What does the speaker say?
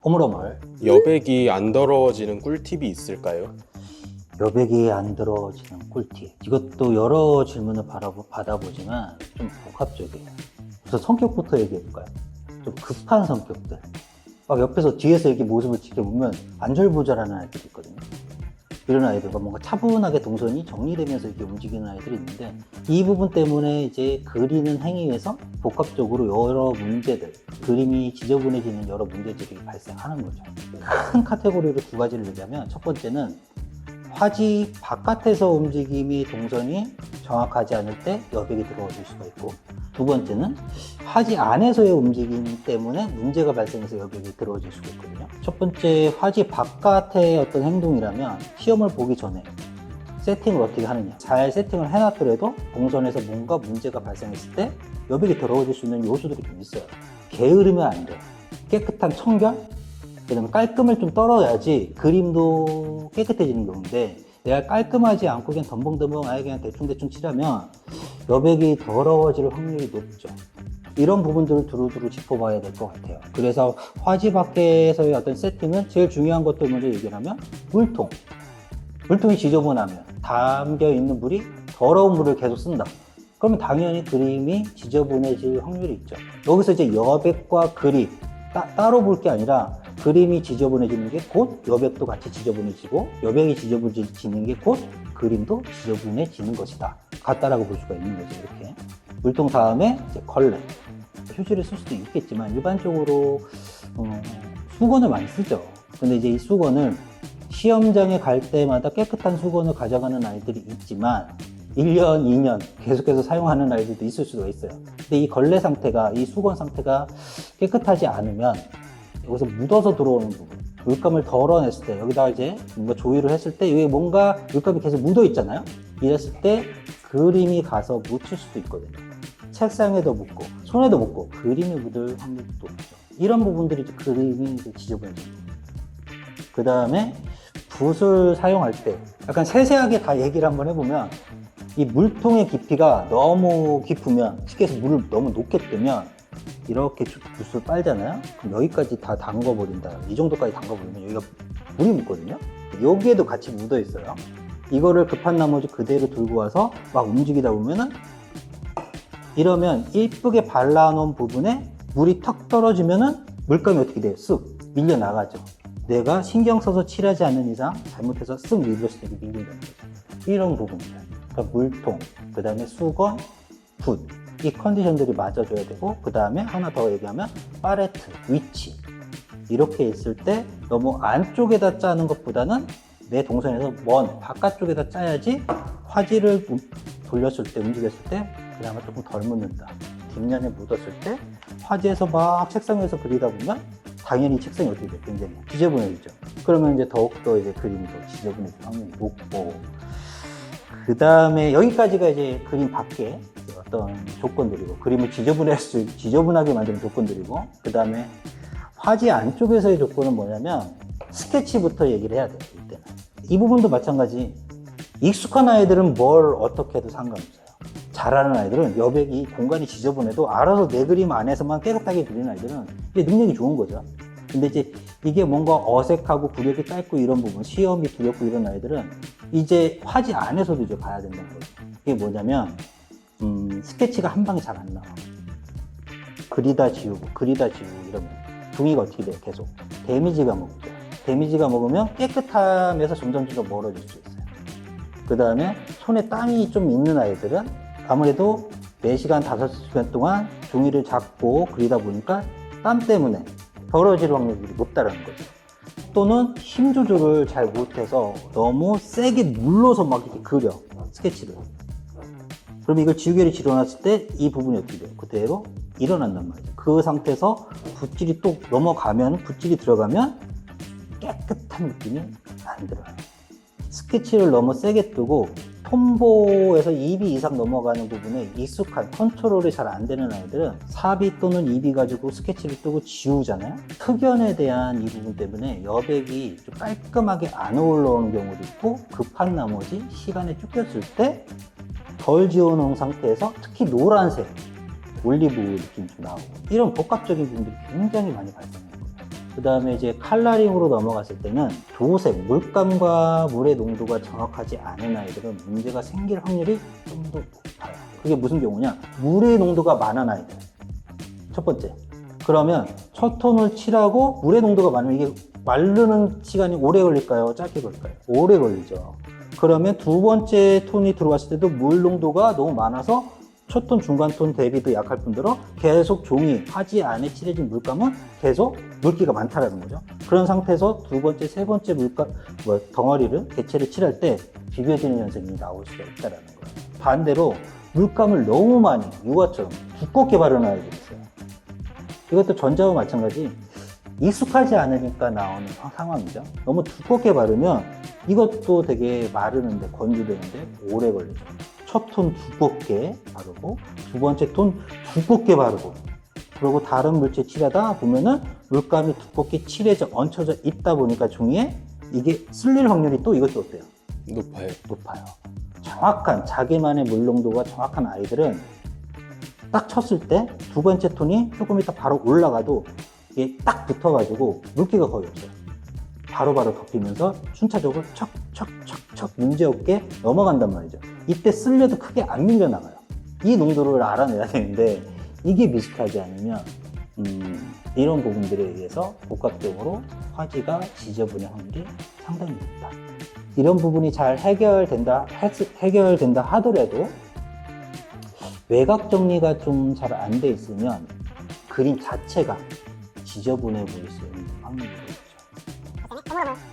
허물허물. 여백이 안 더러워지는 꿀팁이 있을까요? 여백이 안 들어지는 꿀팁. 이것도 여러 질문을 받아보지만 좀 복합적이에요. 우선 성격부터 얘기해볼까요? 좀 급한 성격들. 막 옆에서 뒤에서 이렇게 모습을 지켜보면 안절부절하는 아이들이 있거든요. 이런 아이들과 뭔가 차분하게 동선이 정리되면서 이렇게 움직이는 아이들이 있는데, 이 부분 때문에 이제 그리는 행위에서 복합적으로 여러 문제들, 그림이 지저분해지는 여러 문제들이 발생하는 거죠. 큰 카테고리로 두 가지를 얘기하면, 첫 번째는 화지 바깥에서 움직임이 동선이 정확하지 않을 때 여백이 들어와줄 수가 있고, 두 번째는 화지 안에서의 움직임 때문에 문제가 발생해서 여백이 들어와줄 수가 있거든요. 첫 번째, 화지 바깥의 어떤 행동이라면 시험을 보기 전에 세팅을 어떻게 하느냐, 잘 세팅을 해놨더라도 동선에서 뭔가 문제가 발생했을 때 여백이 들어와줄 수 있는 요소들이 좀 있어요. 게으르면 안 돼요. 깨끗한 청결, 그다음에 깔끔을 좀 떨어야지 그림도 깨끗해지는 경우인데, 내가 깔끔하지 않고 그냥 덤벙덤벙 아예 그냥 대충대충 칠하면 여백이 더러워질 확률이 높죠. 이런 부분들을 두루두루 짚어봐야 될 것 같아요. 그래서 화지 밖에서의 어떤 세팅은 제일 중요한 것들 먼저 얘기를 하면, 물통이 지저분하면 담겨있는 물이 더러운 물을 계속 쓴다. 그러면 당연히 그림이 지저분해질 확률이 있죠. 여기서 이제 여백과 그림 따로 볼 게 아니라, 그림이 지저분해지는 게 곧 여백도 같이 지저분해지고, 여백이 지저분해지는 게 곧 그림도 지저분해지는 것이다. 같다라고 볼 수가 있는 거죠. 이렇게 물통 다음에 이제 걸레, 휴지를 쓸 수도 있겠지만 일반적으로 수건을 많이 쓰죠. 근데 이제 이 수건을 시험장에 갈 때마다 깨끗한 수건을 가져가는 아이들이 있지만 1년, 2년 계속해서 사용하는 아이들도 있을 수가 있어요. 근데 이 걸레 상태가, 이 수건 상태가 깨끗하지 않으면 여기서 묻어서 들어오는 부분, 물감을 덜어냈을 때, 여기다가 이제 뭔가 조율을 했을 때 여기 뭔가 물감이 계속 묻어 있잖아요. 이랬을 때 그림이 가서 묻힐 수도 있거든요. 책상에도 묻고 손에도 묻고 그림이 묻을 확률도 높죠. 이런 부분들이 이제 그림이 이제 지저분해집니다. 그 다음에 붓을 사용할 때 약간 세세하게 다 얘기를 한번 해보면, 이 물통의 깊이가 너무 깊으면, 쉽게 해서 물을 너무 높게 뜨면 이렇게 붓을 빨잖아요. 그럼 여기까지 다 담궈버린다. 이 정도까지 담궈버리면 여기가 물이 묻거든요. 여기에도 같이 묻어 있어요. 이거를 급한 나머지 그대로 들고 와서 막 움직이다 보면은, 이러면 이쁘게 발라놓은 부분에 물이 턱 떨어지면은 물감이 어떻게 돼요? 쓱 밀려 나가죠. 내가 신경 써서 칠하지 않는 이상 잘못해서 쓱 밀렸을 때 밀린다는 거죠. 이런 부분들, 그러니까 물통, 그 다음에 수건, 붓, 이 컨디션들이 맞아줘야 되고, 그 다음에 하나 더 얘기하면 팔레트, 위치. 이렇게 있을 때 너무 안쪽에다 짜는 것보다는 내 동선에서 먼 바깥쪽에다 짜야지 화지를 돌렸을 때, 움직였을 때 그나마 조금 덜 묻는다. 뒷면에 묻었을 때 화지에서 막 책상 위에서 그리다 보면 당연히 책상이 어떻게 돼요? 굉장히 지저분해지죠. 그러면 이제 더욱더 이제 그림이 더 지저분해질 확률이 높고, 그 다음에 여기까지가 이제 그림 밖에 어떤 조건들이고, 그림을 지저분하게 만드는 조건들이고, 그 다음에 화지 안쪽에서의 조건은 뭐냐면 스케치부터 얘기를 해야 돼요. 이때는 이 부분도 마찬가지. 익숙한 아이들은 뭘 어떻게 해도 상관없어요. 잘하는 아이들은 여백이 공간이 지저분해도 알아서 내 그림 안에서만 깨끗하게 그리는 아이들은 이게 능력이 좋은 거죠. 근데 이제 이게 뭔가 어색하고 구력이 짧고 이런 부분, 시험이 두렵고 이런 아이들은 이제 화지 안에서도 이제 봐야 된다는 거죠. 이게 뭐냐면 스케치가 한 방에 잘 안 나와. 그리다 지우고 이러면 종이가 어떻게 돼요? 계속 데미지가 먹죠. 데미지가 먹으면 깨끗함에서 점점 멀어질 수 있어요. 그 다음에 손에 땀이 좀 있는 아이들은 아무래도 4시간, 5시간 동안 종이를 잡고 그리다 보니까 땀 때문에 더러워질 확률이 높다는 거죠. 또는 힘 조절을 잘 못해서 너무 세게 눌러서 막 이렇게 그려, 스케치를. 그럼 이걸 지우개를 집어놨을 때 이 부분이 어떻게 돼요? 그대로 일어난단 말이죠. 그 상태에서 붓질이 또 넘어가면, 붓질이 들어가면 깨끗한 느낌이 안 들어요. 스케치를 너무 세게 뜨고 톰보에서 2B 이상 넘어가는 부분에 익숙한 컨트롤이 잘 안 되는 아이들은 4B 또는 2B 가지고 스케치를 뜨고 지우잖아요. 흑연에 대한 이 부분 때문에 여백이 좀 깔끔하게 안 올라오는 경우도 있고, 급한 나머지 시간에 쫓겼을 때 덜 지워놓은 상태에서 특히 노란색, 올리브 느낌이 좀 나오고, 이런 복합적인 부분들이 굉장히 많이 발생해요. 그 다음에 이제 칼라링으로 넘어갔을 때는 도색, 물감과 물의 농도가 정확하지 않은 아이들은 문제가 생길 확률이 좀 더 높아요. 그게 무슨 경우냐? 물의 농도가 많은 아이들. 첫 번째. 그러면 첫 톤을 칠하고 물의 농도가 많으면 이게 마르는 시간이 오래 걸릴까요? 짧게 걸릴까요? 오래 걸리죠. 그러면 두 번째 톤이 들어왔을 때도 물 농도가 너무 많아서 첫 톤, 중간 톤 대비도 약할 뿐더러 계속 종이, 화지 안에 칠해진 물감은 계속 물기가 많다라는 거죠. 그런 상태에서 두 번째, 세 번째 물감, 덩어리를, 개체를 칠할 때 비벼지는 현상이 나올 수가 있다라는 거예요. 반대로 물감을 너무 많이, 유화처럼 두껍게 바르는 아이들이 있어요. 이것도 전자와 마찬가지 익숙하지 않으니까 나오는 상황이죠. 너무 두껍게 바르면 이것도 되게 마르는데, 건조되는데 오래 걸리죠. 첫 톤 두껍게 바르고 두 번째 톤 두껍게 바르고 그리고 다른 물질 칠하다 보면은 물감이 두껍게 칠해져 얹혀져 있다 보니까 종이에 이게 쓸릴 확률이 또 이것도 어때요? 높아요. 정확한 자기만의 물 농도가 정확한 아이들은 딱 쳤을 때 두 번째 톤이 조금 이따 바로 올라가도 이게 딱 붙어가지고 물기가 거의 없어요. 바로바로 덮이면서 순차적으로 척척척척 문제없게 넘어간단 말이죠. 이때 쓸려도 크게 안 밀려나가요. 이 농도를 알아내야 되는데 이게 미숙하지 않으면 이런 부분들에 의해서 복합적으로 화지가 지저분의 확률이 상당히 높다. 이런 부분이 잘 해결된다 하더라도 외곽 정리가 좀 잘 안 돼 있으면 그림 자체가 지저분해 보일 수 있는 확률이 높죠.